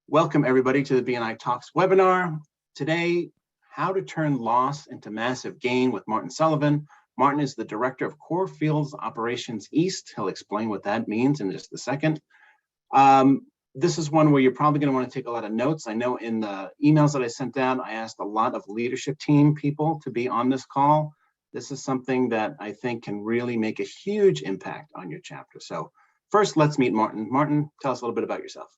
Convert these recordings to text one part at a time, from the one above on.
Welcome everybody to the BNI Talks webinar. Today, how to turn loss into massive gain with Martin Sullivan. Martin is the Director of Core Fields Operations East. He'll explain what that means in just a second. This is one where you're probably going to want to take a lot of notes. I know in the emails that I sent out, I asked a lot of leadership team people to be on this call. This is something that I think can really make a huge impact on your chapter. So first, let's meet Martin. Martin, tell us a little bit about yourself.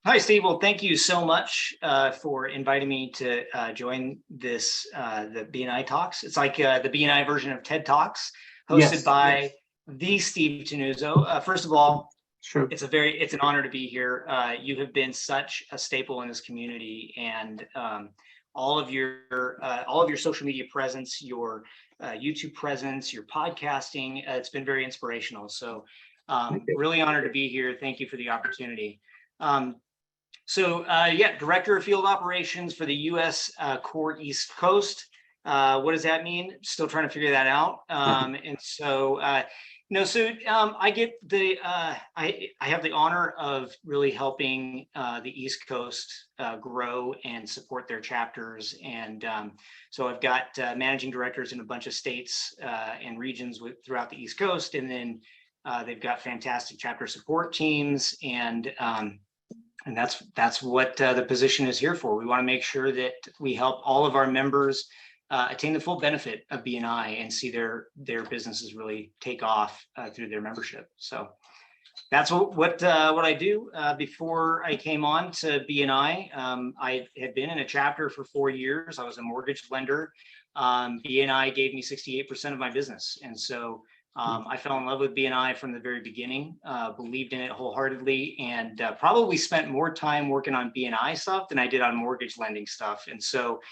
Hi, Steve. Well, thank you so much for inviting me to join this, the BNI Talks. It's like the BNI version of TED Talks, hosted by the Steve Tenuzzo. First of all, sure. It's an honor to be here. You have been such a staple in this community, and all of your social media presence, your YouTube presence, your podcasting, it's been very inspirational. So really honored to be here. Thank you for the opportunity. Director of Field Operations for the U.S. Core East Coast. What does that mean? Still trying to figure that out. I get the I have the honor of really helping the East Coast grow and support their chapters, and so I've got managing directors in a bunch of states and regions throughout the East Coast, and then they've got fantastic chapter support teams, and that's what the position is here for. We want to make sure that we help all of our members attain the full benefit of BNI and see their businesses really take off through their membership. So that's what I do. Before I came on to BNI, I had been in a chapter for 4 years. I was a mortgage lender. BNI gave me 68% of my business, and so I fell in love with BNI from the very beginning, believed in it wholeheartedly, and probably spent more time working on BNI stuff than I did on mortgage lending stuff. And so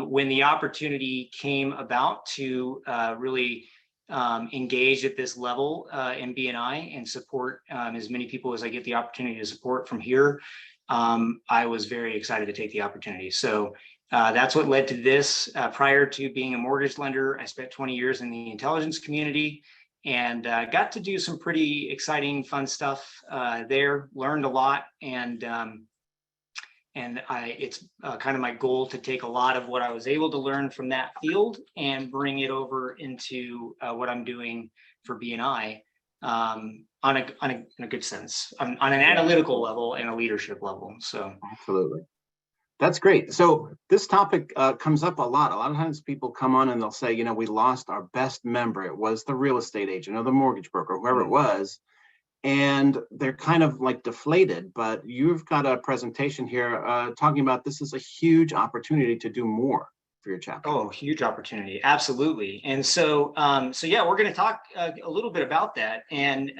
when the opportunity came about to really engage at this level in BNI and support as many people as I get the opportunity to support from here, I was very excited to take the opportunity. So that's what led to this. Prior to being a mortgage lender, I spent 20 years in the intelligence community and got to do some pretty exciting, fun stuff there. Learned a lot, and it's kind of my goal to take a lot of what I was able to learn from that field and bring it over into what I'm doing for BNI on a good sense, on an analytical level and a leadership level. So absolutely. That's great. So this topic comes up a lot. A lot of times people come on and they'll say, you know, we lost our best member. It was the real estate agent or the mortgage broker, whoever it was. And they're kind of like deflated. But you've got a presentation here talking about this is a huge opportunity to do more for your chapter. Oh, huge opportunity. Absolutely. And so, we're going to talk a little bit about that. And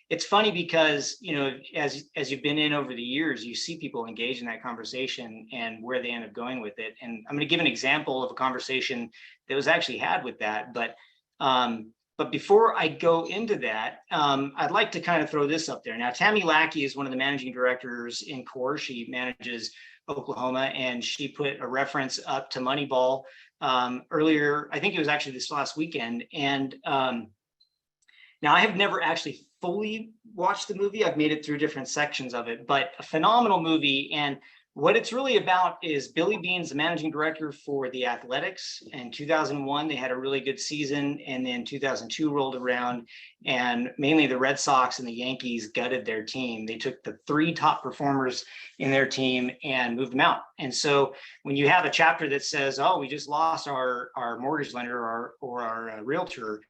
it's funny because, you know, as you've been in over the years, you see people engage in that conversation and where they end up going with it. And I'm going to give an example of a conversation that was actually had with that. But before I go into that, I'd like to kind of throw this up there. Now, Tammy Lackey is one of the managing directors in Core. She manages Oklahoma, and she put a reference up to Moneyball earlier. I think it was actually this last weekend. And now I have never actually fully watched the movie. I've made it through different sections of it, but a phenomenal movie. And what it's really about is Billy Beane's the managing director for the Athletics. In 2001, they had a really good season. And then 2002 rolled around, and mainly the Red Sox and the Yankees gutted their team. They took the 3 top performers in their team and moved them out. And so when you have a chapter that says, oh, we just lost our mortgage lender or our realtor,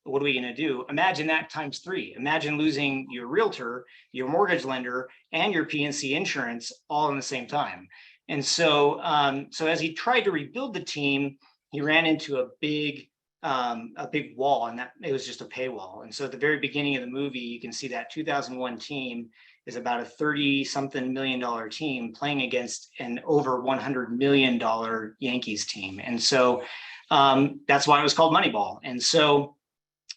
what are we going to do? Imagine that times 3. Imagine losing your realtor, your mortgage lender, and your PNC insurance all in the same time. And so, as he tried to rebuild the team, he ran into a big wall, and that it was just a paywall. And so, at the very beginning of the movie, you can see that 2001 team is about a $30-something million team playing against an over $100 million Yankees team. And so, that's why it was called Moneyball. And so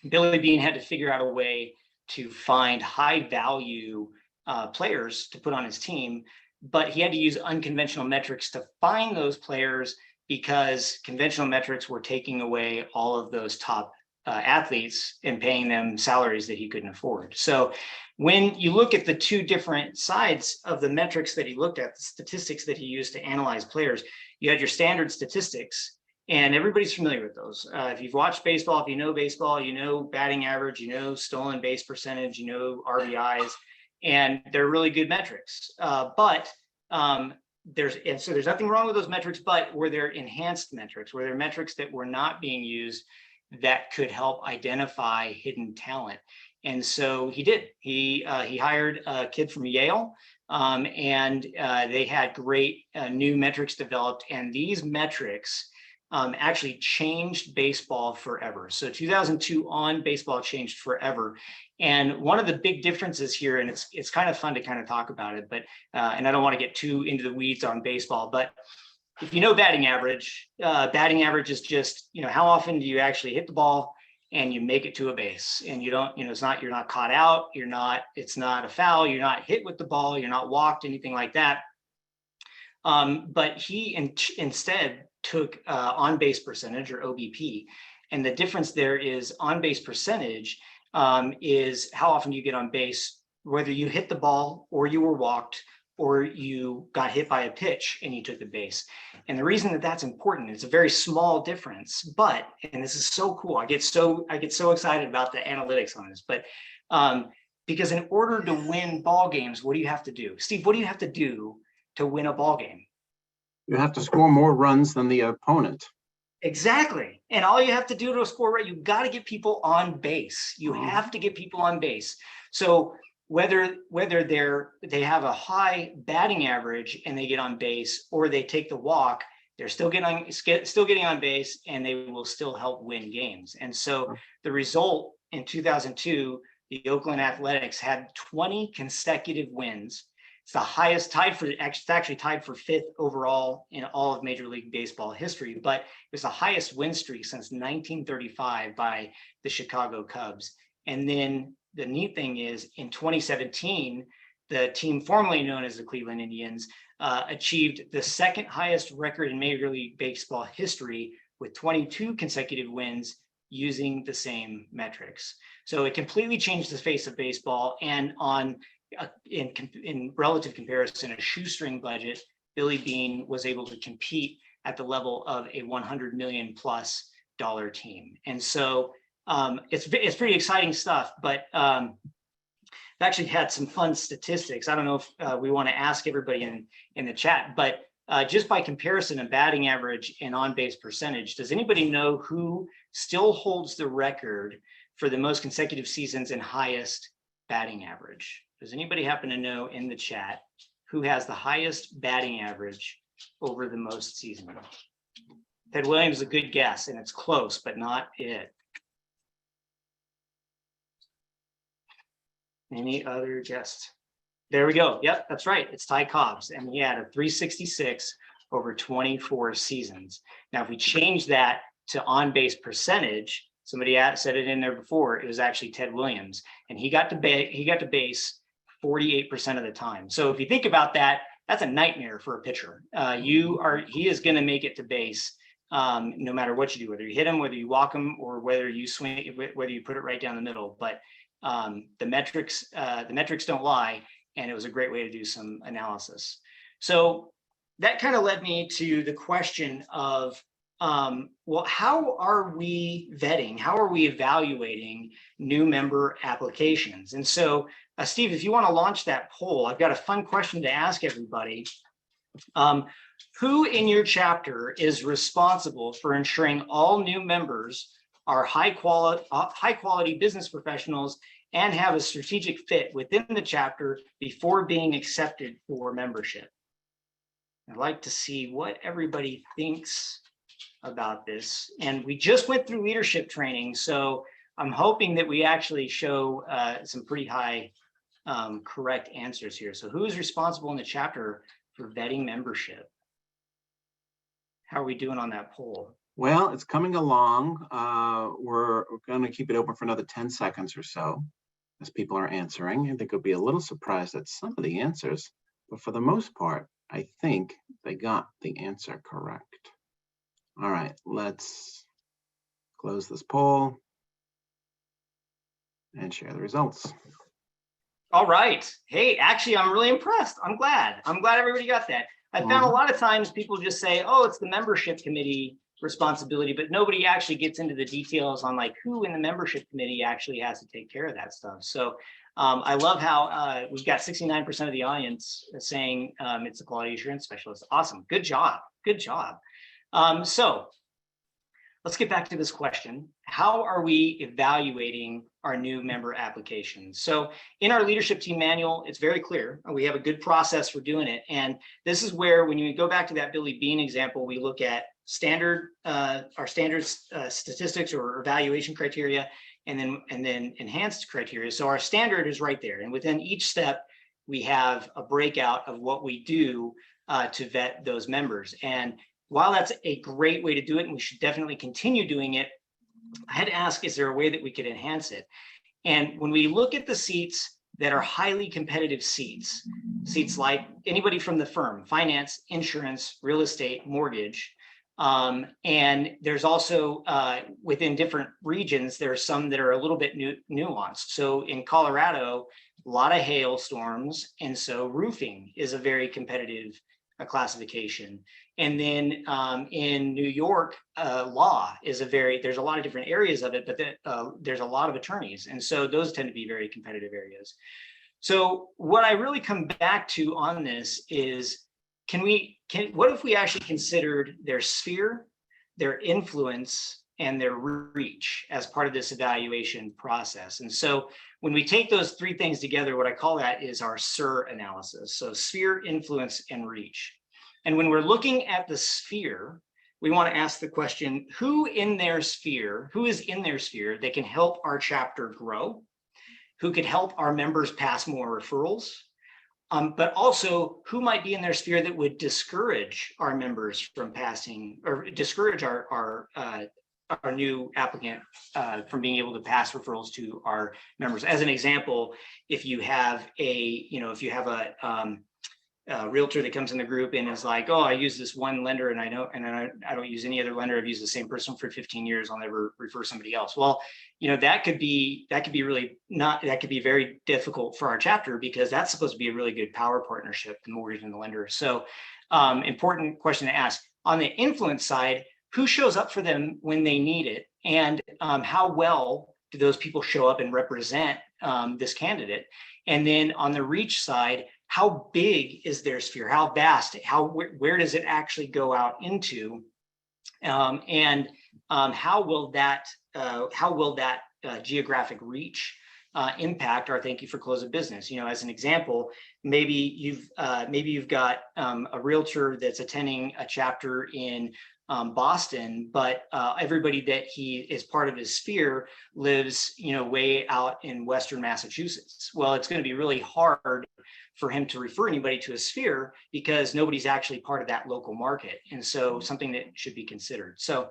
Billy Beane had to figure out a way to find high value players to put on his team, but he had to use unconventional metrics to find those players because conventional metrics were taking away all of those top athletes and paying them salaries that he couldn't afford. So when you look at the two different sides of the metrics that he looked at, the statistics that he used to analyze players, you had your standard statistics, and everybody's familiar with those. If you've watched baseball, if you know batting average, you know stolen base percentage, you know RBIs, and they're really good metrics. There's nothing wrong with those metrics, but were there enhanced metrics? Were there metrics that were not being used that could help identify hidden talent? And so he did. He hired a kid from Yale, and they had great new metrics developed. And these metrics actually changed baseball forever. So 2002 on, baseball changed forever. And one of the big differences here, and it's kind of fun to kind of talk about it, but and I don't want to get too into the weeds on baseball, but if you know batting average is just, how often do you actually hit the ball and you make it to a base, and you don't, you're not caught out, it's not a foul, you're not hit with the ball, you're not walked, anything like that. But he instead took on-base percentage, or OBP, and the difference there is on-base percentage is how often you get on base, whether you hit the ball or you were walked or you got hit by a pitch and you took the base. And the reason that that's important, it's a very small difference, but, and this is so cool, I get so excited about the analytics on this, but because in order to win ball games, what do you have to do? Steve, what do you have to do to win a ball game? You have to score more runs than the opponent. Exactly. And all you have to do to score, right, you got to get people on base. You have to get people on base. So whether they have a high batting average and they get on base, or they take the walk, they're still getting on base, and they will still help win games. And so the result in 2002, the Oakland Athletics had 20 consecutive wins. It's the highest, actually tied for 5th overall in all of Major League Baseball history, but it was the highest win streak since 1935 by the Chicago Cubs. And then the neat thing is, in 2017, the team formerly known as the Cleveland Indians achieved the second highest record in Major League Baseball history with 22 consecutive wins using the same metrics. So it completely changed the face of baseball, and in relative comparison, a shoestring budget, Billy Beane was able to compete at the level of a $100 million plus team. And so it's pretty exciting stuff, but I've actually had some fun statistics. I don't know if we want to ask everybody in the chat, but just by comparison of batting average and on-base percentage, does anybody know who still holds the record for the most consecutive seasons and highest batting average? Does anybody happen to know in the chat who has the highest batting average over the most seasons? Ted Williams is a good guess, and it's close, but not it. Any other guess? There we go. Yep, that's right. It's Ty Cobb's, and he had a 366 over 24 seasons. Now, if we change that to on-base percentage, somebody said it in there before, it was actually Ted Williams, and he got to base 48% of the time. So if you think about that, that's a nightmare for a pitcher. He is going to make it to base no matter what you do, whether you hit him, whether you walk him, or whether you swing, whether you put it right down the middle. But the metrics don't lie, and it was a great way to do some analysis. So that kind of led me to the question of, well, how are we vetting? How are we evaluating new member applications? And so, Steve, if you want to launch that poll, I've got a fun question to ask everybody. Who in your chapter is responsible for ensuring all new members are high quality business professionals and have a strategic fit within the chapter before being accepted for membership? I'd like to see what everybody thinks about this. And we just went through leadership training, so I'm hoping that we actually show some pretty high correct answers here. So who is responsible in the chapter for vetting membership? How are we doing on that poll? Well, it's coming along. We're going to keep it open for another 10 seconds or so as people are answering. I think you'll be a little surprised at some of the answers, but for the most part, I think they got the answer correct. All right, let's close this poll. and share the results. All right. Hey, actually, I'm really impressed. I'm glad everybody got that. I found a lot of times people just say, oh, it's the membership committee responsibility, but nobody actually gets into the details on like who in the membership committee actually has to take care of that stuff. So I love how we've got 69% of the audience saying it's a quality assurance specialist. Awesome. Good job. Good job. So let's get back to this question. How are we evaluating our new member applications? So in our leadership team manual, it's very clear. We have a good process for doing it. And this is where, when you go back to that Billy Bean example, we look at our standard statistics or evaluation criteria, and then enhanced criteria. So our standard is right there. And within each step, we have a breakout of what we do to vet those members. And while that's a great way to do it, and we should definitely continue doing it, I had to ask, is there a way that we could enhance it? And when we look at the seats that are highly competitive seats like anybody from the firm, finance, insurance, real estate, mortgage, and there's also within different regions, there are some that are a little bit nuanced. So in Colorado, a lot of hailstorms, and so roofing is a very competitive classification. And then in New York, law is there's a lot of different areas of it, but there's a lot of attorneys. And so those tend to be very competitive areas. So what I really come back to on this is, what if we actually considered their sphere, their influence, and their reach as part of this evaluation process? And so when we take those three things together, what I call that is our SIR analysis. So sphere, influence, and reach. And when we're looking at the sphere, we want to ask the question, who is in their sphere that can help our chapter grow, who could help our members pass more referrals, but also who might be in their sphere that would discourage our members from passing, or discourage our new applicant from being able to pass referrals to our members. As an example, if you have a realtor that comes in the group and is like, oh, I use this one lender and I don't use any other lender. I've used the same person for 15 years. I'll never refer somebody else. Well, that could be very difficult for our chapter, because that's supposed to be a really good power partnership, the mortgage and the lender. So important question to ask. On the influence side, who shows up for them when they need it? And how well do those people show up and represent this candidate? And then on the reach side, how big is their sphere? How vast? Where does it actually go out into? And how will that geographic reach impact our thank you for close of business? As an example, maybe you've got a realtor that's attending a chapter in Boston, but everybody that he is part of his sphere lives, way out in Western Massachusetts. Well, it's going to be really hard for him to refer anybody to a sphere because nobody's actually part of that local market. And so something that should be considered. So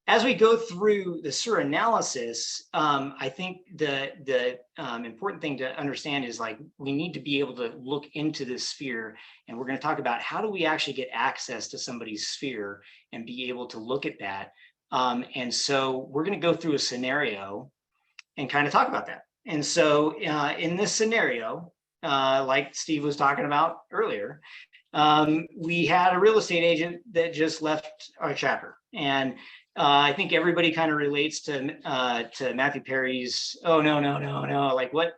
as we go through the SIR analysis, I think the important thing to understand is, like, we need to be able to look into this sphere, and we're going to talk about how do we actually get access to somebody's sphere and be able to look at that. And so we're going to go through a scenario and kind of talk about that. And so in this scenario, like Steve was talking about earlier, we had a real estate agent that just left our chapter, and I think everybody kind of relates to Matthew Perry's, oh, no, like what,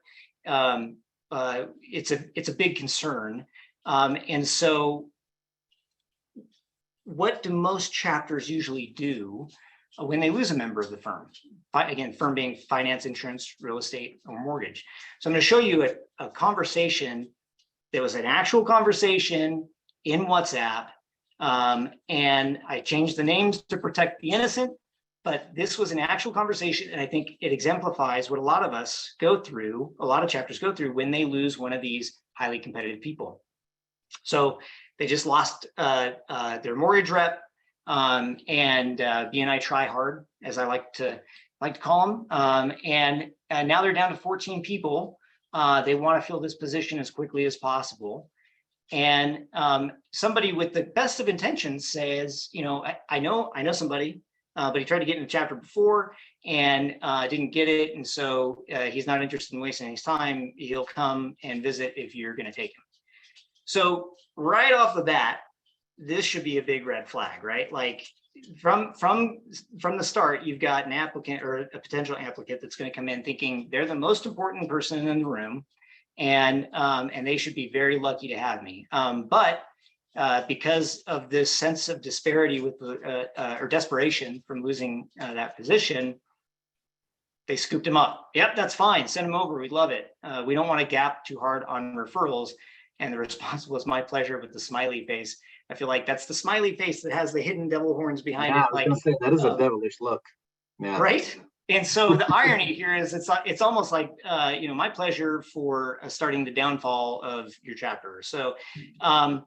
it's a big concern. And so what do most chapters usually do when they lose a member of the firm? Again, firm being finance, insurance, real estate, or mortgage. So I'm going to show you a conversation that was an actual conversation in WhatsApp. And I changed the names to protect the innocent, but this was an actual conversation. And I think it exemplifies what a lot of us go through, a lot of chapters go through when they lose one of these highly competitive people. So they just lost their mortgage rep, and BNI try hard, as I like to call them. And now they're down to 14 people. They want to fill this position as quickly as possible. And somebody with the best of intentions says, I know somebody but he tried to get in the chapter before and didn't get it. And so he's not interested in wasting his time. He'll come and visit if you're going to take him. So right off the bat, this should be a big red flag, right? Like from the start, you've got an applicant or a potential applicant that's going to come in thinking they're the most important person in the room, and they should be very lucky to have me. But because of this sense of disparity with the or desperation from losing that position, they scooped him up. Yep, that's fine. Send him over. We'd love it. We don't want to gap too hard on referrals. And the response was my pleasure with the smiley face. I feel like that's the smiley face that has the hidden devil horns behind it. I was gonna say, that is a devilish look. Yeah. Right. And so the irony here is it's almost like, my pleasure for starting the downfall of your chapter. So the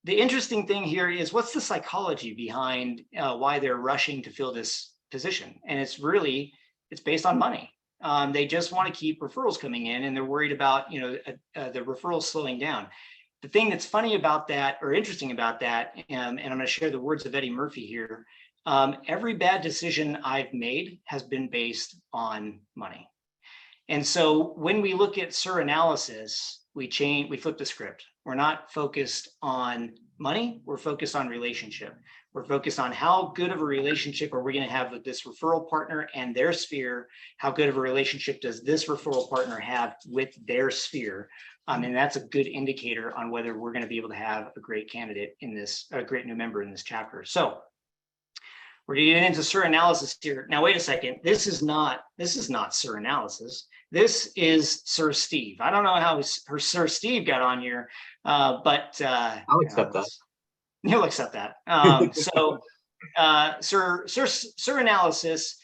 interesting thing here is, what's the psychology behind why they're rushing to fill this position? And it's based on money. They just want to keep referrals coming in, and they're worried about, the referrals slowing down. The thing that's funny about that, or interesting about that, and I'm going to share the words of Eddie Murphy here. Every bad decision I've made has been based on money. And so when we look at SIR analysis, we flip the script. We're not focused on money. We're focused on relationship. We're focused on how good of a relationship are we going to have with this referral partner and their sphere. How good of a relationship does this referral partner have with their sphere? And that's a good indicator on whether we're going to be able to have a great candidate a great new member in this chapter. So we're going to get into SIR analysis here. Now, wait a second. This is not SIR analysis. This is Sir Steve. I don't know how Sir Steve got on here, but I'll accept that. He'll accept that. SIR analysis.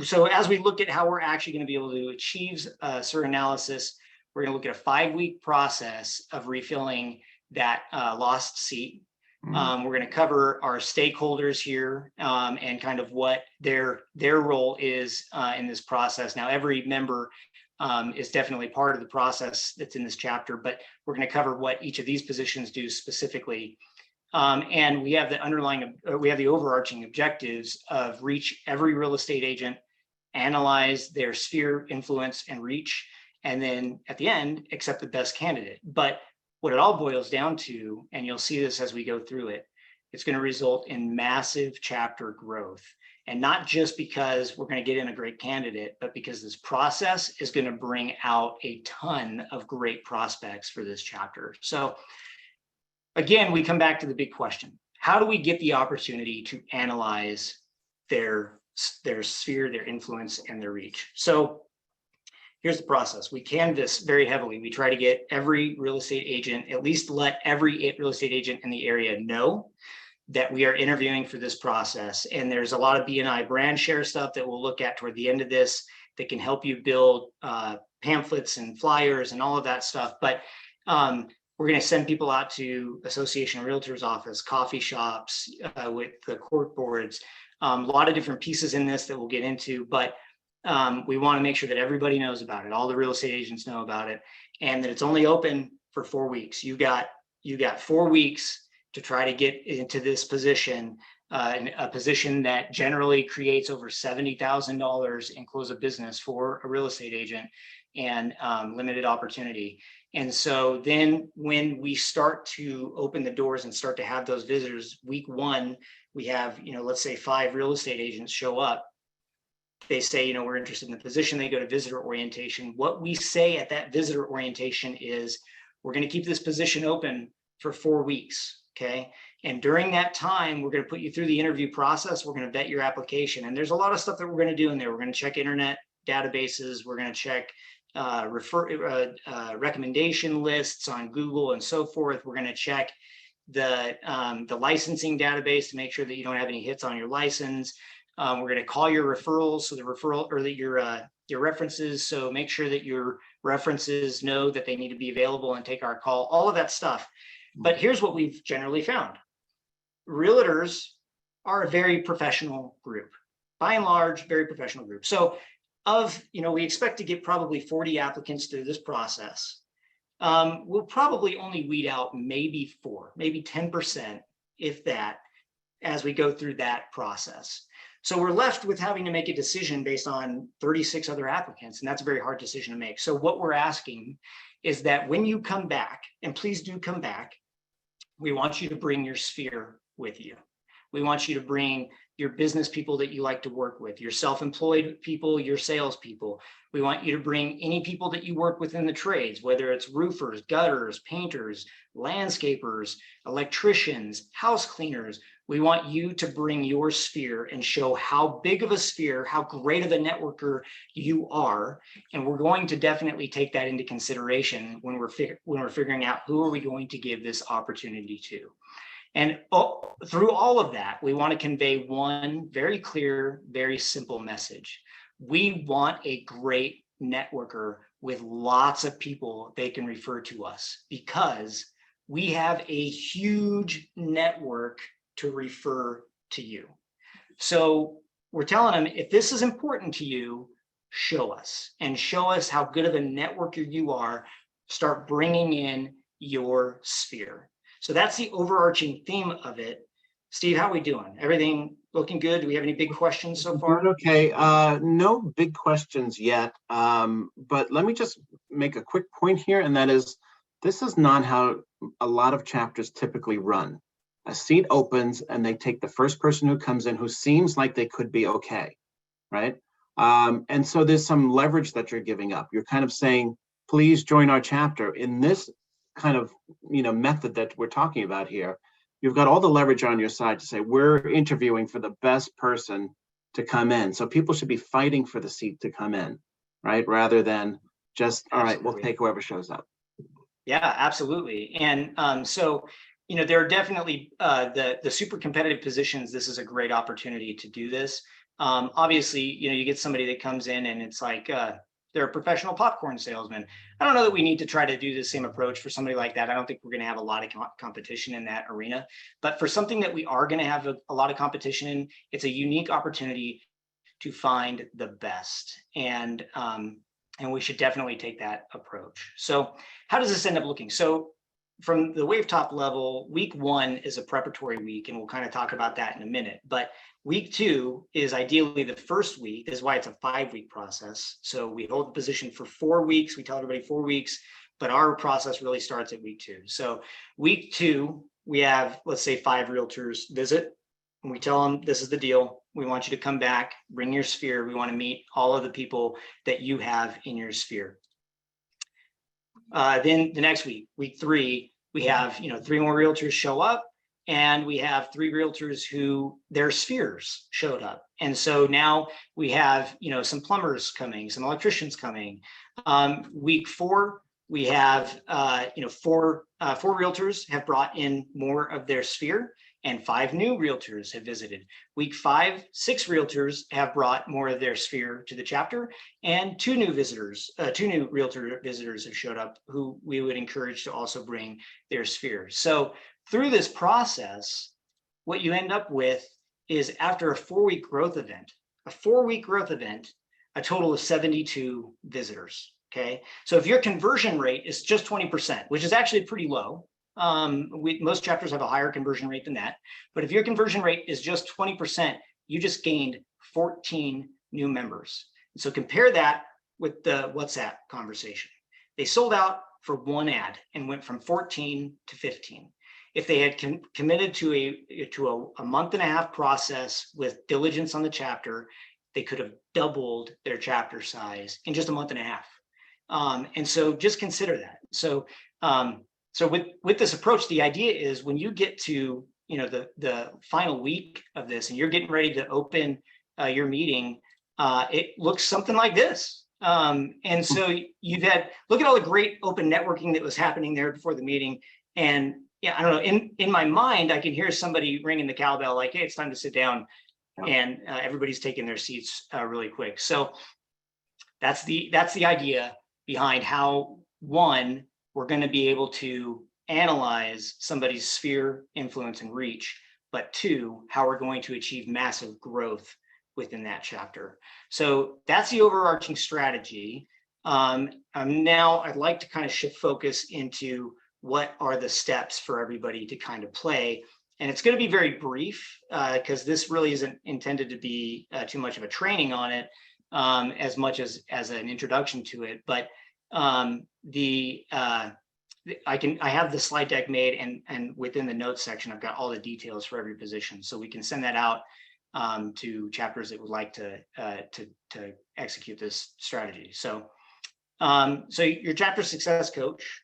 So as we look at how we're actually going to be able to achieve SIR analysis, we're going to look at a 5-week process of refilling that lost seat. We're going to cover our stakeholders here and kind of what their role is in this process. Now, every member is definitely part of the process that's in this chapter, but we're going to cover what each of these positions do specifically. And we have the overarching objectives of reach every real estate agent, analyze their sphere, influence, and reach, and then at the end, accept the best candidate. But what it all boils down to, and you'll see this as we go through it, it's going to result in massive chapter growth. And not just because we're going to get in a great candidate, but because this process is going to bring out a ton of great prospects for this chapter. So again, we come back to the big question. How do we get the opportunity to analyze their sphere, their influence, and their reach? So here's the process. We canvass very heavily. We try to get every real estate agent, at least let every real estate agent in the area know that we are interviewing for this process. And there's a lot of BNI brand share stuff that we'll look at toward the end of this that can help you build pamphlets and flyers and all of that stuff. But we're going to send people out to Association of Realtors office, coffee shops, with the court boards, a lot of different pieces in this that we'll get into, but we want to make sure that everybody knows about it. All the real estate agents know about it, and that it's only open for 4 weeks. You got 4 weeks to try to get into this position, a position that generally creates over $70,000 in close of business for a real estate agent, and limited opportunity. And so then when we start to open the doors and start to have those visitors, week 1, we have, let's say 5 real estate agents show up. They say, we're interested in the position. They go to visitor orientation. What we say at that visitor orientation is, we're going to keep this position open for 4 weeks. Okay. And during that time, we're going to put you through the interview process. We're going to vet your application. And there's a lot of stuff that we're going to do in there. We're going to check internet databases. We're going to check recommendation lists on Google and so forth. We're going to check the licensing database to make sure that you don't have any hits on your license. We're going to call your referrals, so the referral or that your references. So make sure that your references know that they need to be available and take our call. All of that stuff. But here's what we've generally found: realtors are a very professional group, by and large, very professional group. So we expect to get probably 40 applicants through this process. We'll probably only weed out maybe 4, maybe 10%, if that, as we go through that process. So we're left with having to make a decision based on 36 other applicants, and that's a very hard decision to make. So what we're asking is that when you come back, and please do come back, we want you to bring your sphere with you. We want you to bring your business people that you like to work with, your self-employed people, your salespeople. We want you to bring any people that you work with in the trades, whether it's roofers, gutters, painters, landscapers, electricians, house cleaners. We want you to bring your sphere and show how big of a sphere, how great of a networker you are. And we're going to definitely take that into consideration when we're figuring out who are we going to give this opportunity to. And through all of that, we want to convey one very clear, very simple message. We want a great networker with lots of people they can refer to us, because we have a huge network to refer to you. So we're telling them, if this is important to you, show us, and show us how good of a networker you are. Start bringing in your sphere. So that's the overarching theme of it. Steve, how are we doing? Everything looking good? Do we have any big questions so far? Okay, no big questions yet, but let me just make a quick point here, and that is, this is not how a lot of chapters typically run. A seat opens and they take the first person who comes in who seems like they could be okay, right? And so there's some leverage that you're giving up. You're kind of saying, please join our chapter. In this kind of method that we're talking about here, you've got all the leverage on your side to say, we're interviewing for the best person to come in. So people should be fighting for the seat to come in, right? Rather than just, all right, we'll take whoever shows up. Yeah, absolutely. And so, there are definitely the super competitive positions. This is a great opportunity to do this. Obviously, you get somebody that comes in and it's like, they're a professional popcorn salesman. I don't know that we need to try to do the same approach for somebody like that. I don't think we're going to have a lot of competition in that arena. But for something that we are going to have a lot of competition in, it's a unique opportunity to find the best. And we should definitely take that approach. So how does this end up looking? So from the wave top level, week 1 is a preparatory week, and we'll kind of talk about that in a minute. But week 2 is ideally the first week. This is why it's a 5-week process. So we hold the position for 4 weeks. We tell everybody 4 weeks, but our process really starts at week 2. So week 2, we have, let's say, 5 realtors visit, and we tell them, this is the deal. We want you to come back, bring your sphere. We want to meet all of the people that you have in your sphere. Then the next week, week 3, we have 3 more realtors show up, and we have 3 realtors who their spheres showed up. And so now we have some plumbers coming, some electricians coming. Week 4, we have 4 realtors have brought in more of their sphere, and 5 new realtors have visited. Week 5, 6 realtors have brought more of their sphere to the chapter, and 2 new realtor visitors have showed up who we would encourage to also bring their sphere. So through this process, what you end up with is, after a 4-week growth event, a total of 72 visitors. Okay, so if your conversion rate is just 20%, which is actually pretty low, most chapters have a higher conversion rate than that. But if your conversion rate is just 20%, you just gained 14 new members. And so compare that with the WhatsApp conversation. They sold out for 1 ad and went from 14 to 15. If they had committed to a month-and-a-half process with diligence on the chapter, they could have doubled their chapter size in just a month and a half. And so just consider that. So with this approach, the idea is, when you get to the final week of this and you're getting ready to open your meeting, it looks something like this. And so you've had, look at all the great open networking that was happening there before the meeting. And yeah, I don't know, in my mind, I can hear somebody ringing the cowbell like, hey, it's time to sit down. And everybody's taking their seats really quick. So that's the idea behind how, one, we're going to be able to analyze somebody's sphere, influence, and reach, but 2, how we're going to achieve massive growth within that chapter. So that's the overarching strategy. Now I'd like to kind of shift focus into what are the steps for everybody to kind of play And it's going to be very brief because this really isn't intended to be too much of a training on it, as much as an introduction to it. But I have the slide deck made, and within the notes section, I've got all the details for every position, so we can send that out to chapters that would like to execute this strategy. So, so your chapter success coach,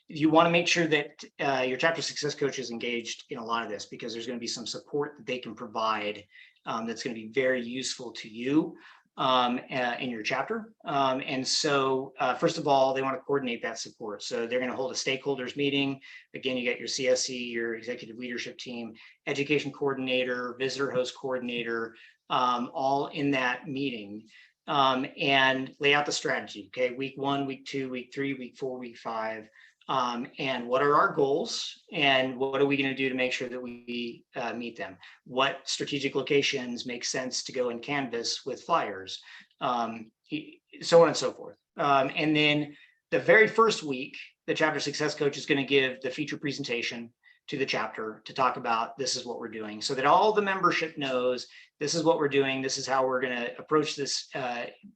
you want to make sure that your chapter success coach is engaged in a lot of this, because there's going to be some support that they can provide that's going to be very useful to you in your chapter. And so first of all, they want to coordinate that support. So they're going to hold a stakeholders meeting. Again, you got your CSE, your executive leadership team, education coordinator, visitor host coordinator, all in that meeting, and lay out the strategy. Okay, week 1, week 2, week 3, week 4, week 5. And what are our goals, and what are we going to do to make sure that we meet them? What strategic locations make sense to go and canvas with flyers, so on and so forth. And then the very first week, the chapter success coach is going to give the feature presentation to the chapter to talk about, this is what we're doing, so that all the membership knows this is what we're doing, this is how we're going to approach this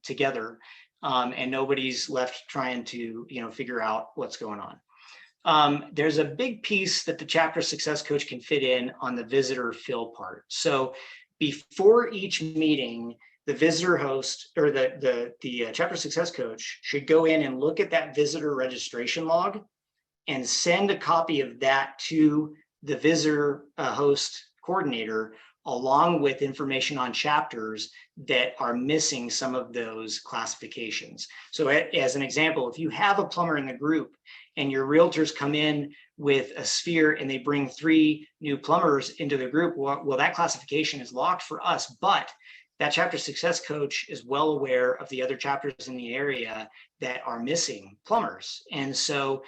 together. And nobody's left trying to, figure out what's going on. There's a big piece that the chapter success coach can fit in on the visitor fill part. So before each meeting, the visitor host or the chapter success coach should go in and look at that visitor registration log and send a copy of that to the visitor host coordinator, along with information on chapters that are missing some of those classifications. So as an example, if you have a plumber in the group and your realtors come in with a sphere and they bring 3 new plumbers into the group, well, that classification is locked for us, but that chapter success coach is well aware of the other chapters in the area that are missing plumbers. And so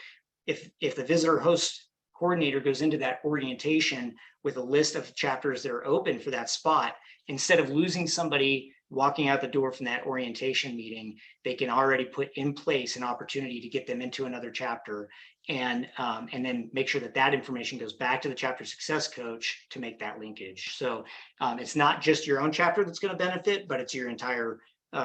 if the visitor host coordinator goes into that orientation with a list of chapters that are open for that spot, instead of losing somebody walking out the door from that orientation meeting, they can already put in place an opportunity to get them into another chapter, and then make sure that that information goes back to the chapter success coach to make that linkage. So it's not just your own chapter that's going to benefit, but it's your entire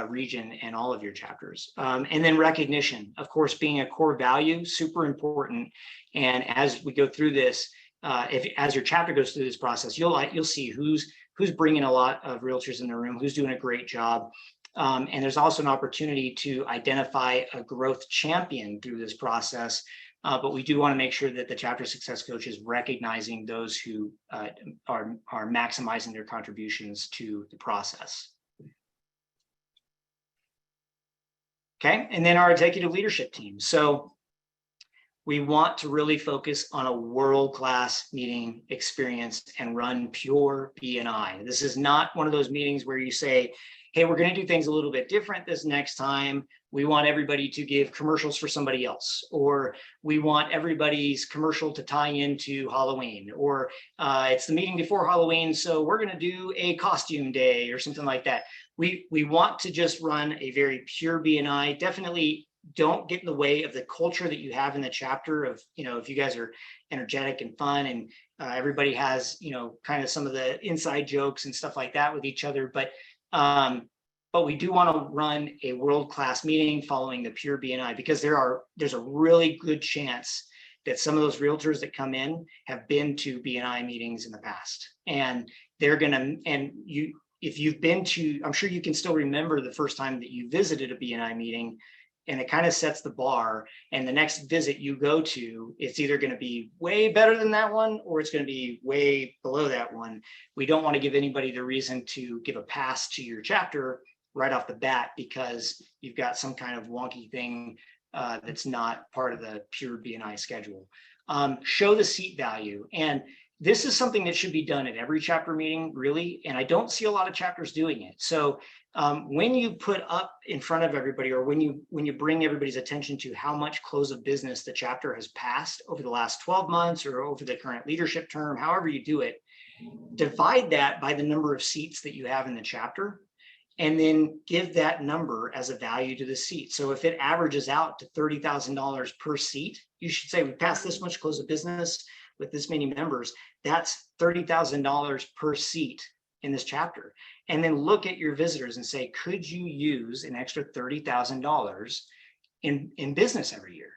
region and all of your chapters. And then recognition, of course, being a core value, super important. And as we go through this, as your chapter goes through this process, you'll see who's bringing a lot of realtors in the room, who's doing a great job. And there's also an opportunity to identify a growth champion through this process. But we do want to make sure that the chapter success coach is recognizing those who are maximizing their contributions to the process. Okay, and then our executive leadership team. So we want to really focus on a world-class meeting experience and run pure BNI. This is not one of those meetings where you say, hey, we're going to do things a little bit different this next time. We want everybody to give commercials for somebody else, or we want everybody's commercial to tie into Halloween, or it's the meeting before Halloween, so we're going to do a costume day or something like that. We want to just run a very pure BNI. Definitely don't get in the way of the culture that you have in the chapter of, if you guys are energetic and fun and everybody has, kind of some of the inside jokes and stuff like that with each other. But we do want to run a world-class meeting following the pure BNI, because there's a really good chance that some of those realtors that come in have been to BNI meetings in the past, and they're gonna, and if you've been to, I'm sure you can still remember the first time that you visited a BNI meeting, and it kind of sets the bar. And the next visit you go to, it's either going to be way better than that one, or it's going to be way below that one. We don't want to give anybody the reason to give a pass to your chapter right off the bat because you've got some kind of wonky thing that's not part of the pure BNI schedule. Show the seat value. And this is something that should be done at every chapter meeting, really, and I don't see a lot of chapters doing it. So when you put up in front of everybody, or when you bring everybody's attention to how much close of business the chapter has passed over the last 12 months or over the current leadership term, however you do it, divide that by the number of seats that you have in the chapter, and then give that number as a value to the seat. So if it averages out to $30,000 per seat, you should say we passed this much close of business with this many members. That's $30,000 per seat in this chapter. And then look at your visitors and say, could you use an extra $30,000 in business every year?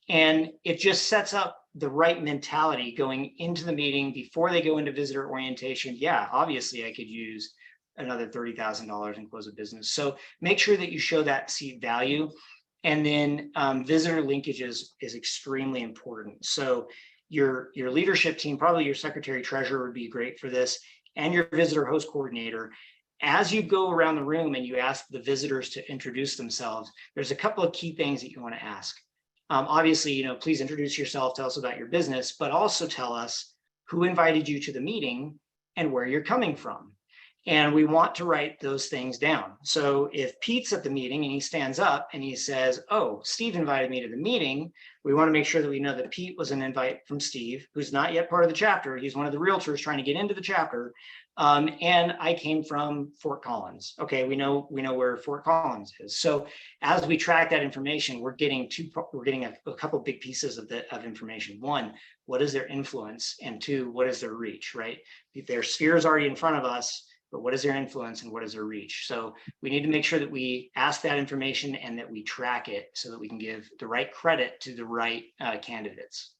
And it just sets up the right mentality going into the meeting before they go into visitor orientation. Yeah, obviously I could use another $30,000 in close of business. So make sure that you show that seat value. And then visitor linkages is extremely important. So your leadership team, probably your secretary treasurer would be great for this, and your visitor host coordinator. As you go around the room and you ask the visitors to introduce themselves, there's a couple of key things that you want to ask. Obviously, please introduce yourself, tell us about your business, but also tell us who invited you to the meeting and where you're coming from. And we want to write those things down. So if Pete's at the meeting and he stands up and he says, oh, Steve invited me to the meeting, we want to make sure that we know that Pete was an invite from Steve, who's not yet part of the chapter. He's one of the realtors trying to get into the chapter. And I came from Fort Collins. Okay, we know where Fort Collins is. So as we track that information, we're getting a couple big pieces of information. One, what is their influence? And two, what is their reach, right? Their sphere is already in front of us, but what is their influence and what is their reach? So we need to make sure that we ask that information and that we track it so that we can give the right credit to the right candidates.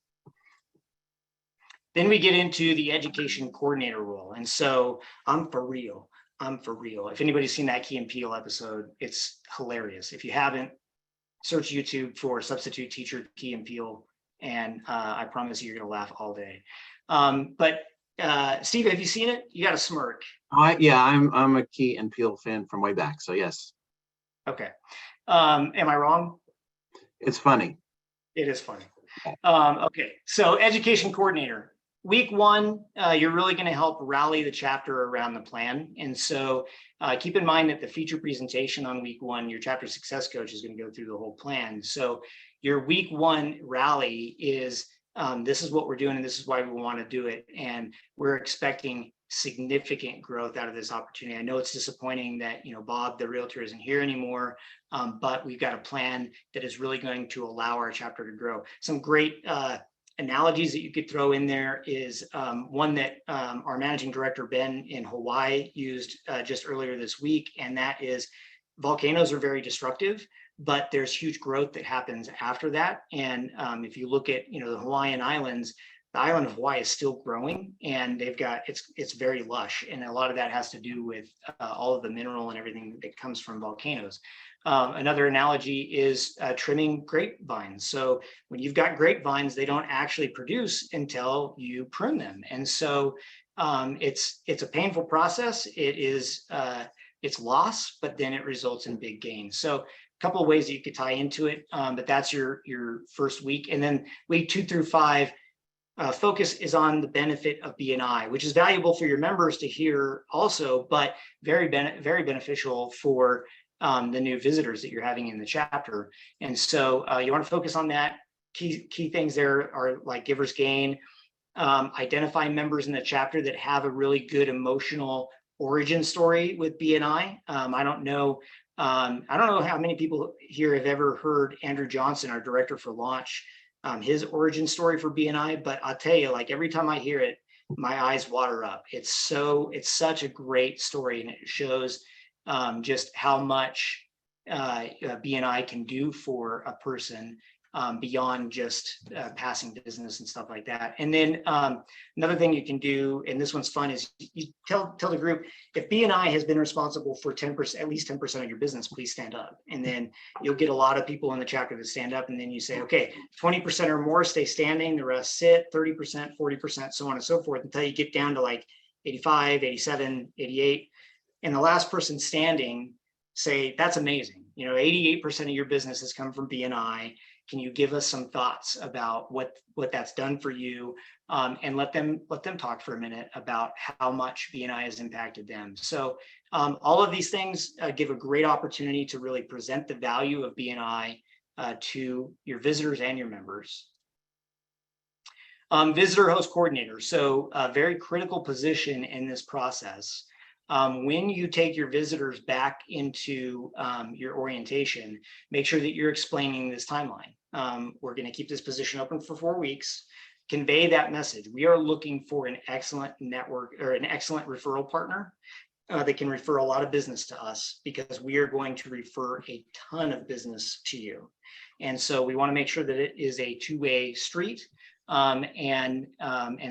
Then we get into the education coordinator role. And so I'm for real. If anybody's seen that Key and Peele episode, it's hilarious. If you haven't, search YouTube for substitute teacher Key and Peele, and I promise you, you're gonna laugh all day. But Steve, have you seen it? You got a smirk. Yeah, I'm a Key and Peele fan from way back, so yes. Okay. Am I wrong? It's funny. It is funny. Okay, so education coordinator. Week one, you're really going to help rally the chapter around the plan. And so keep in mind that the feature presentation on week one, your chapter success coach is going to go through the whole plan. So your week one rally is, this is what we're doing and this is why we want to do it. And we're expecting significant growth out of this opportunity. I know it's disappointing that, Bob, the realtor, isn't here anymore, but we've got a plan that is really going to allow our chapter to grow. Some great analogies that you could throw in there is one that our managing director, Ben, in Hawaii used just earlier this week, and that is volcanoes are very destructive, but there's huge growth that happens after that. And if you look at, the Hawaiian Islands, the island of Hawaii is still growing, and they've got, it's very lush. And a lot of that has to do with all of the mineral and everything that comes from volcanoes. Another analogy is trimming grapevines. So when you've got grapevines, they don't actually produce until you prune them. And so it's a painful process. It is, it's loss, but then it results in big gains. So a couple of ways that you could tie into it, but that's your first week. And then week 2 through 5, focus is on the benefit of BNI, which is valuable for your members to hear also, but very beneficial for the new visitors that you're having in the chapter. And so you want to focus on that. Key things there are like giver's gain, identify members in the chapter that have a really good emotional origin story with BNI. I don't know how many people here have ever heard Andrew Johnson, our director for launch, his origin story for BNI, but I'll tell you, like every time I hear it, my eyes water up. It's such a great story, and it shows just how much BNI can do for a person beyond just passing business and stuff like that. And then another thing you can do, and this one's fun, is you tell the group, if BNI has been responsible for 10%, at least 10% of your business, please stand up. And then you'll get a lot of people in the chapter to stand up. And then you say, okay, 20% or more stay standing, the rest sit, 30%, 40%, so on and so forth, until you get down to like 85, 87, 88. And the last person standing, say, that's amazing. 88% of your business has come from BNI. Can you give us some thoughts about what that's done for you? And let them talk for a minute about how much BNI has impacted them. So all of these things give a great opportunity to really present the value of BNI to your visitors and your members. Visitor host coordinator. So a very critical position in this process. when you take your visitors back into your orientation, make sure that you're explaining this timeline. We're going to keep this position open for 4 weeks. Convey that message. We are looking for an excellent network or an excellent referral partner that can refer a lot of business to us, because we are going to refer a ton of business to you. And so we want to make sure that it is a two-way street. And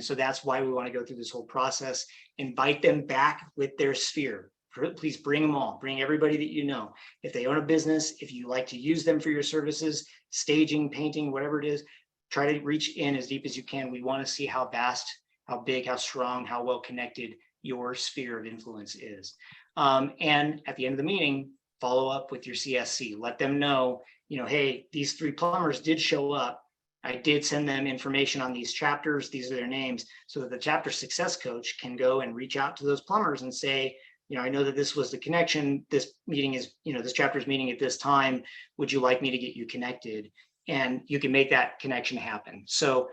so that's why we want to go through this whole process. Invite them back with their sphere. Please bring them all. Bring everybody that you know. If they own a business, if you like to use them for your services, staging, painting, whatever it is, try to reach in as deep as you can. We want to see how vast, how big, how strong, how well connected your sphere of influence is. And at the end of the meeting, follow up with your CSC. Let them know, hey, these 3 plumbers did show up. I did send them information on these chapters. These are their names, so that the chapter success coach can go and reach out to those plumbers and say, I know that this was the connection. This meeting is, this chapter's meeting at this time. Would you like me to get you connected? And you can make that connection happen. So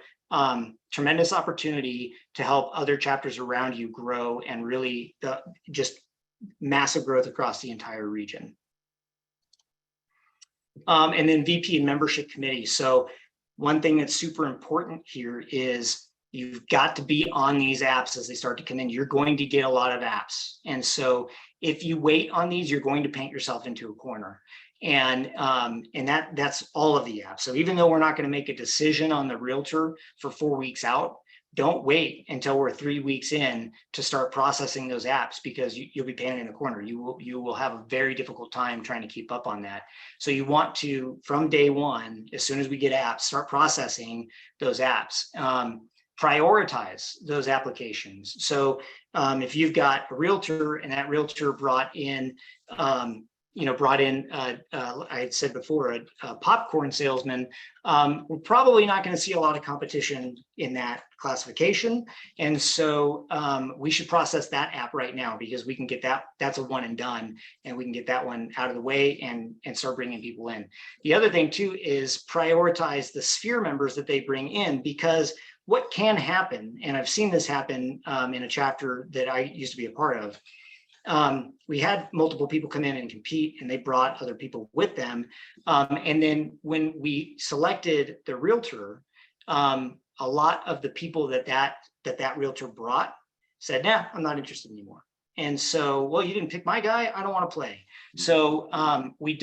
tremendous opportunity to help other chapters around you grow, and really just massive growth across the entire region. And then VP and membership committee. So one thing that's super important here is you've got to be on these apps as they start to come in. You're going to get a lot of apps. And so if you wait on these, you're going to paint yourself into a corner. And that's all of the apps. So even though we're not going to make a decision on the realtor for 4 weeks out, don't wait until we're 3 weeks in to start processing those apps, because you'll be painted in a corner. You will have a very difficult time trying to keep up on that. So you want to, from day one, as soon as we get apps, start processing those apps. Prioritize those applications. So if you've got a realtor and that realtor brought in I had said before, a popcorn salesman, we're probably not going to see a lot of competition in that classification. And so we should process that app right now, because we can get that. That's a one and done, and we can get that one out of the way and start bringing people in. The other thing too is prioritize the sphere members that they bring in, because what can happen, and I've seen this happen in a chapter that I used to be a part of, we had multiple people come in and compete, and they brought other people with them. And then when we selected the realtor, a lot of the people that realtor brought said, nah, I'm not interested anymore. And so, well, you didn't pick my guy, I don't want to play. So we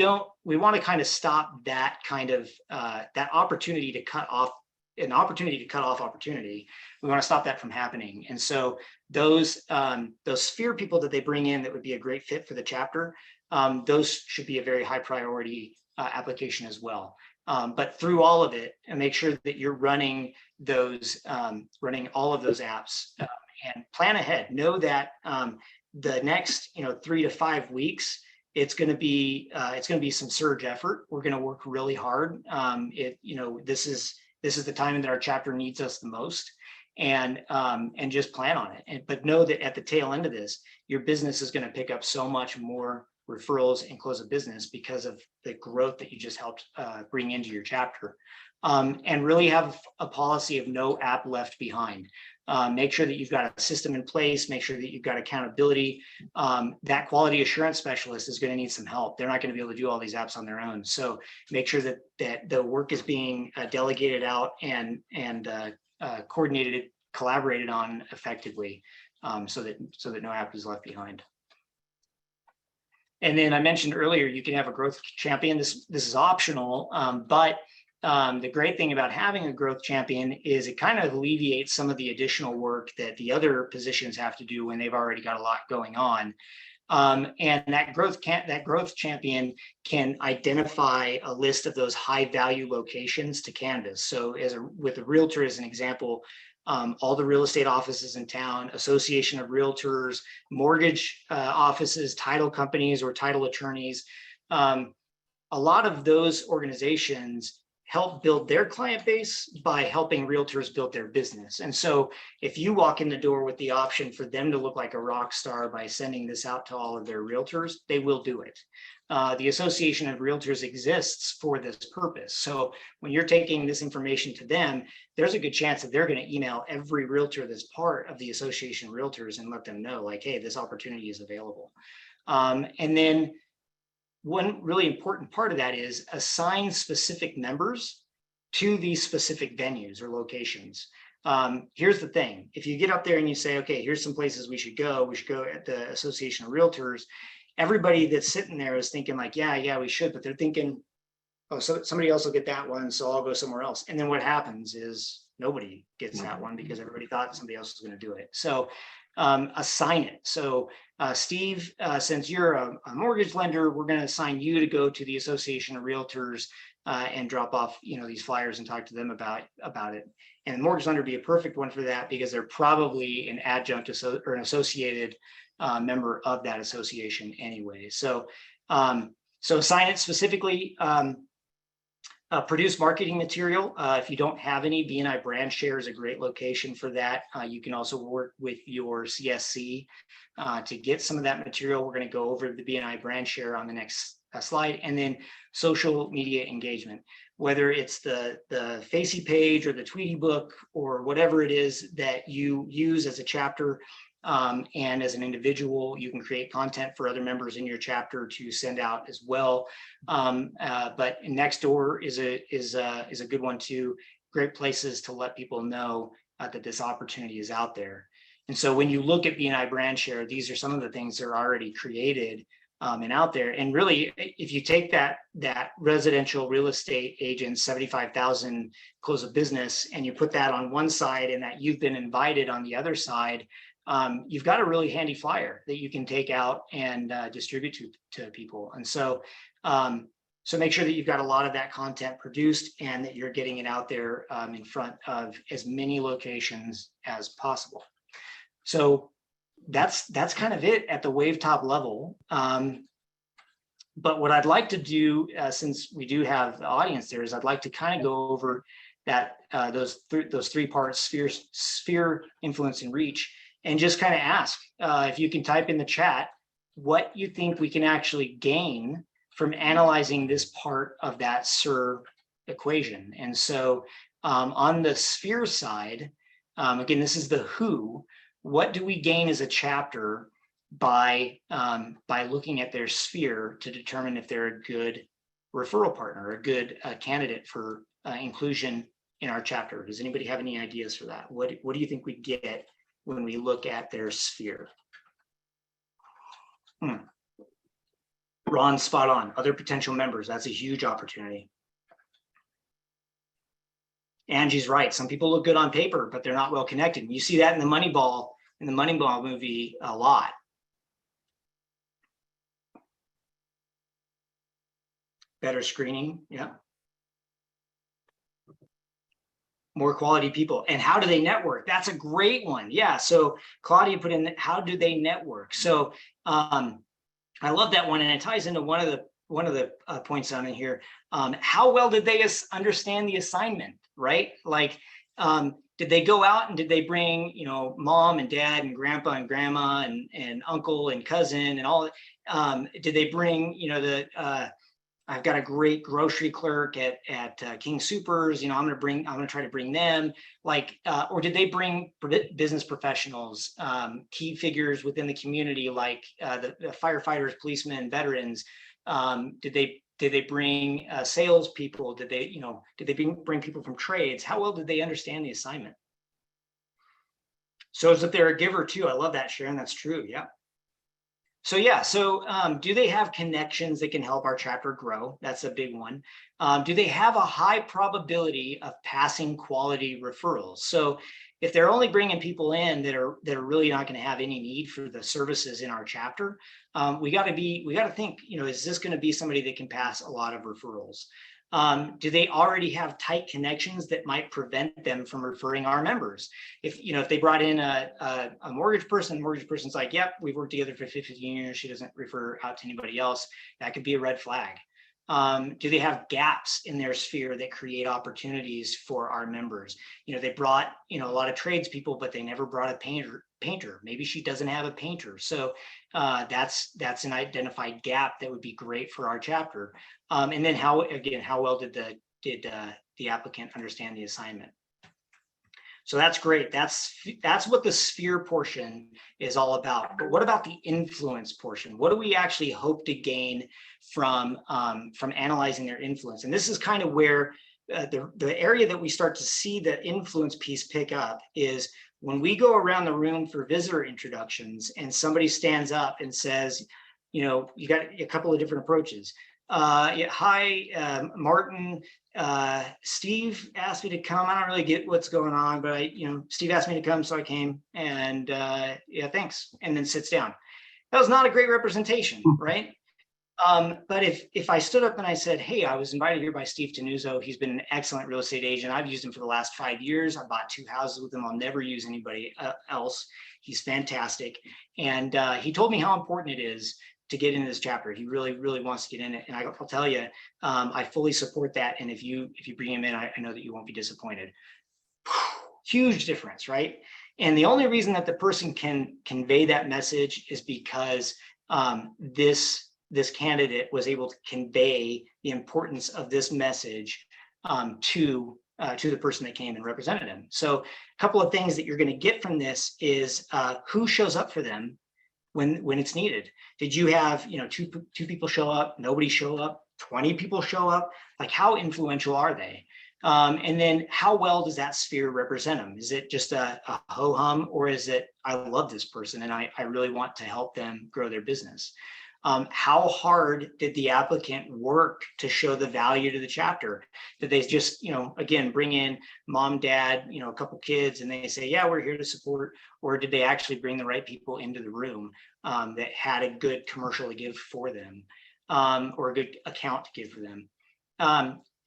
want to kind of stop that kind of that opportunity to cut off opportunity. We want to stop that from happening. And so those sphere people that they bring in that would be a great fit for the chapter, those should be a very high priority application as well. But through all of it, and make sure that you're running all of those apps, and plan ahead. Know that the next 3 to 5 weeks, it's going to be some surge effort. We're going to work really hard. This is the time that our chapter needs us the most, and just plan on it. But know that at the tail end of this, your business is going to pick up so much more referrals and close a business because of the growth that you just helped bring into your chapter. And really have a policy of no app left behind. Make sure that you've got a system in place. Make sure that you've got accountability. That quality assurance specialist is going to need some help. They're not going to be able to do all these apps on their own. So make sure that the work is being delegated out and coordinated, collaborated on effectively, so that no app is left behind. And then I mentioned earlier, you can have a growth champion. This is optional, but the great thing about having a growth champion is it kind of alleviates some of the additional work that the other positions have to do when they've already got a lot going on. And that growth champion can identify a list of those high value locations to canvas. So with a realtor as an example, all the real estate offices in town, association of realtors, mortgage offices, title companies or title attorneys, a lot of those organizations help build their client base by helping realtors build their business. And so if you walk in the door with the option for them to look like a rock star by sending this out to all of their realtors, they will do it. The Association of Realtors exists for this purpose. So when you're taking this information to them, there's a good chance that they're going to email every realtor that's part of the Association of Realtors and let them know, like, hey, this opportunity is available. And then one really important part of that is assign specific members to these specific venues or locations. Here's the thing. If you get up there and you say, okay, here's some places we should go at the Association of Realtors, everybody that's sitting there is thinking like, yeah, we should, but they're thinking, oh, so somebody else will get that one, so I'll go somewhere else. And then what happens is nobody gets that one because everybody thought somebody else was going to do it. So assign it. So Steve, since you're a mortgage lender, we're going to assign you to go to the Association of Realtors and drop off, these flyers and talk to them about it. And the mortgage lender would be a perfect one for that because they're probably an adjunct or an associated member of that association anyway. So assign it specifically. Produce marketing material. If you don't have any, BNI Brand Share is a great location for that. You can also work with your CSC to get some of that material. We're going to go over the BNI Brand Share on the next slide. And then social media engagement, whether it's the Facey page or the Tweety book or whatever it is that you use as a chapter. And as an individual, you can create content for other members in your chapter to send out as well. But Nextdoor is a good one too. Great places to let people know that this opportunity is out there. And so when you look at BNI Brand Share, these are some of the things that are already created and out there. And really, if you take that residential real estate agent 75,000 close of business and you put that on one side and that you've been invited on the other side, you've got a really handy flyer that you can take out and distribute to people. And so make sure that you've got a lot of that content produced and that you're getting it out there in front of as many locations as possible. So that's kind of it at the wave top level. But what I'd like to do, since we do have the audience there, is I'd like to kind of go over that those three parts: sphere, influence, and reach. And just kind of ask if you can type in the chat what you think we can actually gain from analyzing this part of that SIR equation. And so on the sphere side, again, this is the who. What do we gain as a chapter by looking at their sphere to determine if they're a good referral partner, a good candidate for inclusion in our chapter? Does anybody have any ideas for that? What do you think we get when we look at their sphere? Ron, spot on. Other potential members, that's a huge opportunity. Angie's right. Some people look good on paper, but they're not well connected. You see that in the Moneyball movie a lot. Better screening, yeah. More quality people. And how do they network? That's a great one. Yeah. So Claudia put in, how do they network? So I love that one. And it ties into one of the points on in here. How well did they understand the assignment, right? Like, did they go out and did they bring, mom and dad and grandpa and grandma and uncle and cousin and all? Did they bring, I've got a great grocery clerk at King Supers. I'm going to try to bring them, or did they bring business professionals, key figures within the community, like the firefighters, policemen, veterans? Did they bring sales people? Did they bring people from trades? How well did they understand the assignment? So if they're a giver too, I love that, Sharon. That's true. Yeah. So do they have connections that can help our chapter grow? That's a big one. Do they have a high probability of passing quality referrals? So if they're only bringing people in that are really not going to have any need for the services in our chapter, we got to think, is this going to be somebody that can pass a lot of referrals? Do they already have tight connections that might prevent them from referring our members? If they brought in a mortgage person's like, yep, we've worked together for 15 years, she doesn't refer out to anybody else, that could be a red flag. Do they have gaps in their sphere that create opportunities for our members? They brought, a lot of tradespeople, but they never brought a painter. Maybe she doesn't have a painter. So that's an identified gap that would be great for our chapter. And then how well did the applicant understand the assignment? So that's great. That's what the sphere portion is all about. But what about the influence portion? What do we actually hope to gain from analyzing their influence? And this is kind of where the area that we start to see the influence piece pick up is when we go around the room for visitor introductions and somebody stands up and says, you got a couple of different approaches. Hi, Martin. Steve asked me to come. I don't really get what's going on, but Steve asked me to come, so I came. And yeah, thanks. And then sits down. That was not a great representation, right? But if I stood up and I said, hey, I was invited here by Steve Tenuzzo. He's been an excellent real estate agent. I've used him for the last 5 years. I bought 2 houses with him. I'll never use anybody else. He's fantastic. And he told me how important it is to get into this chapter. He really, really wants to get in it. And I'll tell you, I fully support that. And if you bring him in, I know that you won't be disappointed. Huge difference, right? And the only reason that the person can convey that message is because this candidate was able to convey the importance of this message to the person that came and represented him. So a couple of things that you're going to get from this is who shows up for them when it's needed. Did you have two people show up, nobody show up, 20 people show up? Like, how influential are they? And then how well does that sphere represent them? Is it just a ho-hum, or is it, I love this person and I really want to help them grow their business? How hard did the applicant work to show the value to the chapter? Did they just, again, bring in mom, dad, a couple kids, and they say, yeah, we're here to support? Or did they actually bring the right people into the room that had a good commercial to give for them, or a good account to give for them?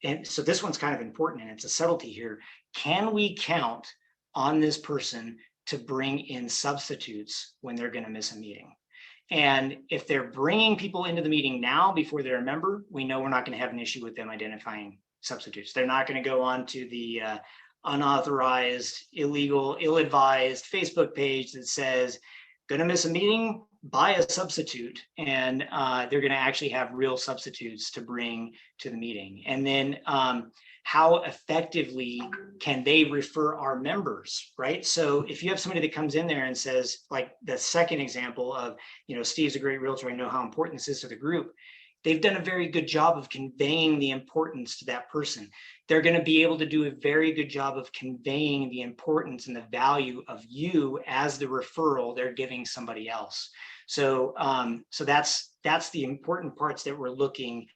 And so this one's kind of important, and it's a subtlety here. Can we count on this person to bring in substitutes when they're going to miss a meeting? And if they're bringing people into the meeting now before they're a member, we know we're not going to have an issue with them identifying substitutes. They're not going to go on to the unauthorized, illegal, ill-advised Facebook page that says, going to miss a meeting, buy a substitute. And they're going to actually have real substitutes to bring to the meeting. And then how effectively can they refer our members, right? So if you have somebody that comes in there and says, like the second example of, Steve's a great realtor, I know how important this is to the group. They've done a very good job of conveying the importance to that person. They're going to be able to do a very good job of conveying the importance and the value of you as the referral they're giving somebody else. So, so that's the important parts that we're looking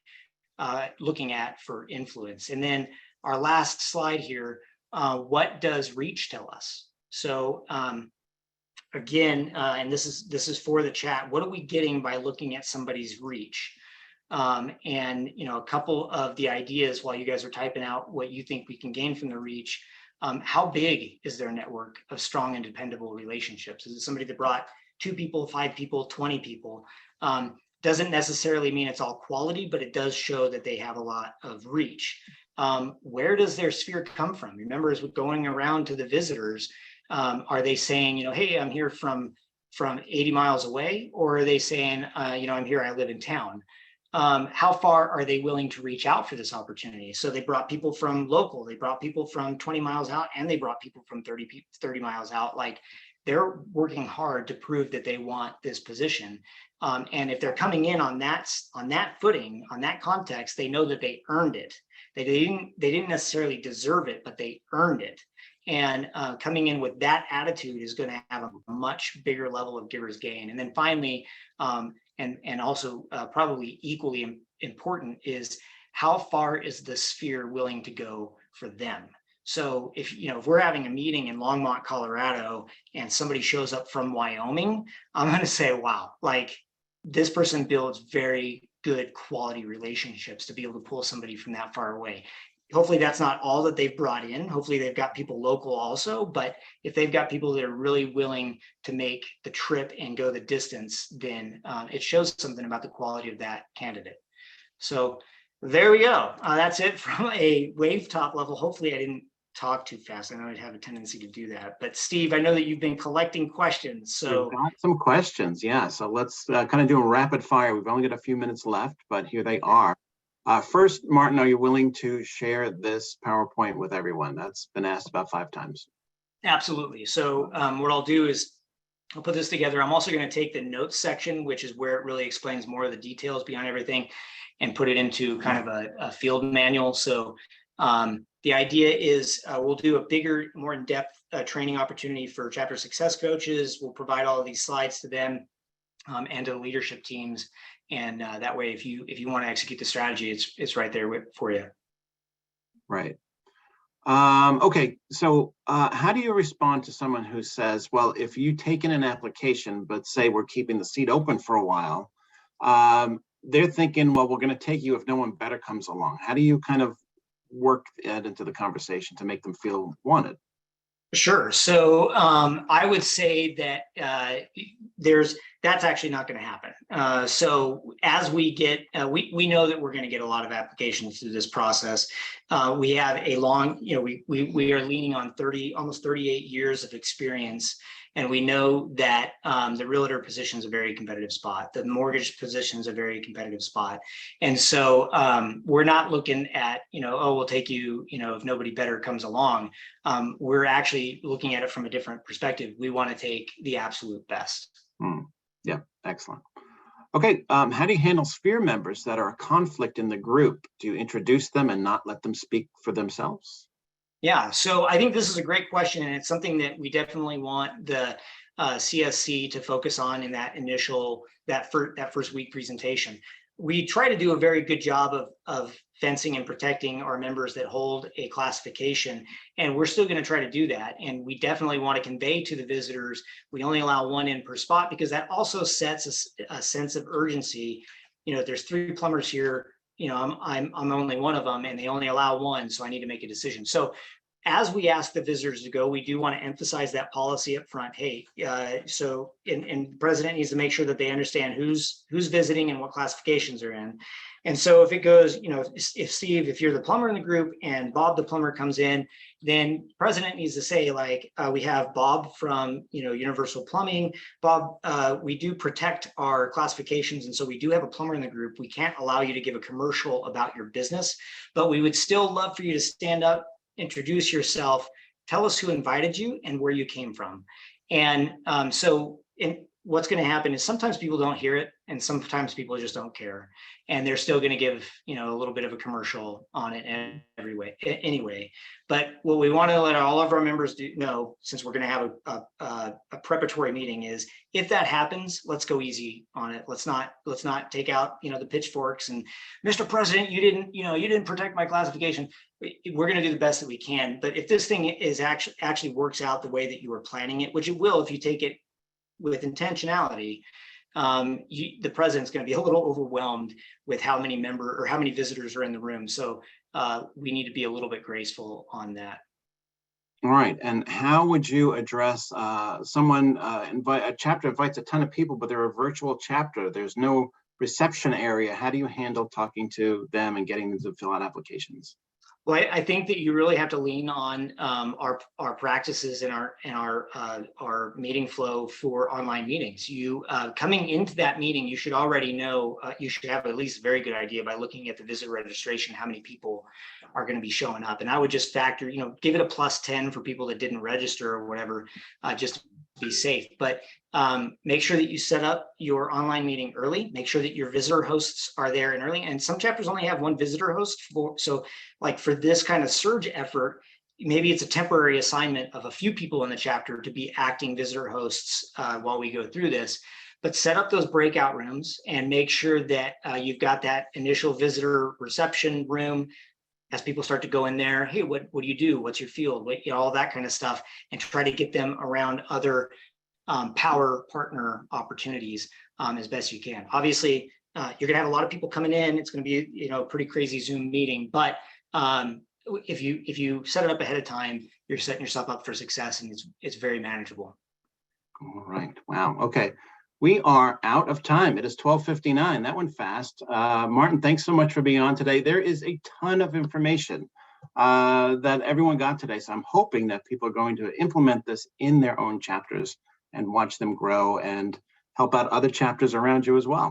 at for influence. And then our last slide here, what does reach tell us? So again, and this is for the chat, what are we getting by looking at somebody's reach? And a couple of the ideas while you guys are typing out what you think we can gain from the reach. How big is their network of strong and dependable relationships? Is it somebody that brought 2 people, 5 people, 20 people? Doesn't necessarily mean it's all quality, but it does show that they have a lot of reach. Where does their sphere come from? Remember, as we're going around to the visitors, are they saying, hey, I'm here from 80 miles away? Or are they saying, I'm here, I live in town? How far are they willing to reach out for this opportunity? So they brought people from local, they brought people from 20 miles out, and they brought people from 30 miles out. Like, they're working hard to prove that they want this position. And if they're coming in on that footing, on that context, they know that they earned it. They didn't necessarily deserve it, but they earned it. And coming in with that attitude is going to have a much bigger level of giver's gain. And then finally, and also probably equally important, is how far is the sphere willing to go for them? So if we're having a meeting in Longmont, Colorado, and somebody shows up from Wyoming, I'm going to say, wow, like, this person builds very good quality relationships to be able to pull somebody from that far away. Hopefully that's not all that they've brought in. Hopefully they've got people local also, but if they've got people that are really willing to make the trip and go the distance, then it shows something about the quality of that candidate. So There we go. That's it from a wave top level. Hopefully I didn't talk too fast. I know I'd have a tendency to do that. But Steve, I know that you've been collecting questions. We've So got some questions, yeah. So let's kind of do a rapid fire. We've only got a few minutes left, but here they are. First, Martin, are you willing to share this PowerPoint with everyone? That's been asked about 5 times. absolutely. So what I'll do is I'll put this together. I'm also going to take the notes section, which is where it really explains more of the details behind everything, and put it into kind of a field manual. So the idea is we'll do a bigger, more in-depth training opportunity for chapter success coaches. We'll provide all of these slides to them and to the leadership teams. And that way, if you want to execute the strategy, it's right there for you. Right. Okay, so how do you respond to someone who says, well, if you take in an application, but say we're keeping the seat open for a while, they're thinking, well, we're going to take you if no one better comes along. How do you kind of work that into the conversation to make them feel wanted? Sure. So I would say that that's actually not going to happen. So as we get, we know that we're going to get a lot of applications through this process. We have a long, we are leaning on almost 38 years of experience. And we know that the realtor position is a very competitive spot. The mortgage position is a very competitive spot. And so we're not looking at, oh, we'll take you, if nobody better comes along. We're actually looking at it from a different perspective. We want to take the absolute best. Yeah, excellent. Okay, how do you handle sphere members that are a conflict in the group? Do you introduce them and not let them speak for themselves? Yeah, so I think this is a great question, and it's something that we definitely want the CSC to focus on in that that first week presentation. We try to do a very good job of fencing and protecting our members that hold a classification, and we're still going to try to do that. And we definitely want to convey to the visitors, we only allow 1 in per spot, because that also sets a sense of urgency. If there's 3 plumbers here, I'm only one of them, and they only allow 1, so I need to make a decision. So as we ask the visitors to go, we do want to emphasize that policy up front. Hey, and the president needs to make sure that they understand who's visiting and what classifications are in. And so if it goes, if Steve, if you're the plumber in the group and Bob the plumber comes in, then the president needs to say, like, we have Bob from Universal Plumbing. Bob, we do protect our classifications, and so we do have a plumber in the group. We can't allow you to give a commercial about your business, but we would still love for you to stand up, introduce yourself, tell us who invited you and where you came from. And what's going to happen is sometimes people don't hear it, and sometimes people just don't care, and they're still going to give a little bit of a commercial on it anyway. But what we want to let all of our members know, since we're going to have a preparatory meeting, is if that happens, let's go easy on it. Let's not take out the pitchforks and, Mr. President, you didn't protect my classification. We're going to do the best that we can. But if this thing is actually works out the way that you were planning it, which it will if you take it with intentionality, the president's going to be a little overwhelmed with how many visitors are in the room. So we need to be a little bit graceful on that. All right. And how would you address someone a chapter invites a ton of people, but they're a virtual chapter? There's no reception area. How do you handle talking to them and getting them to fill out applications? Well, I think that you really have to lean on our practices and our meeting flow for online meetings. You coming into that meeting, you should already know. You should have at least a very good idea by looking at the visitor registration how many people are going to be showing up. And I would just factor, give it a +10 for people that didn't register or whatever, just to be safe. But make sure that you set up your online meeting early. Make sure that your visitor hosts are there and early. And some chapters only have 1 visitor host so like for this kind of surge effort, maybe it's a temporary assignment of a few people in the chapter to be acting visitor hosts while we go through this. But set up those breakout rooms and make sure that you've got that initial visitor reception room. As people start to go in there, hey, what do you do? What's your field? All that kind of stuff, and try to get them around other power partner opportunities as best you can. Obviously, you're going to have a lot of people coming in. It's going to be a pretty crazy Zoom meeting, but if you set it up ahead of time, you're setting yourself up for success, and it's very manageable. All right. Wow. Okay. We are out of time. It is 12:59. That went fast. Martin, thanks so much for being on today. There is a ton of information that everyone got today. So I'm hoping that people are going to implement this in their own chapters and watch them grow and help out other chapters around you as well.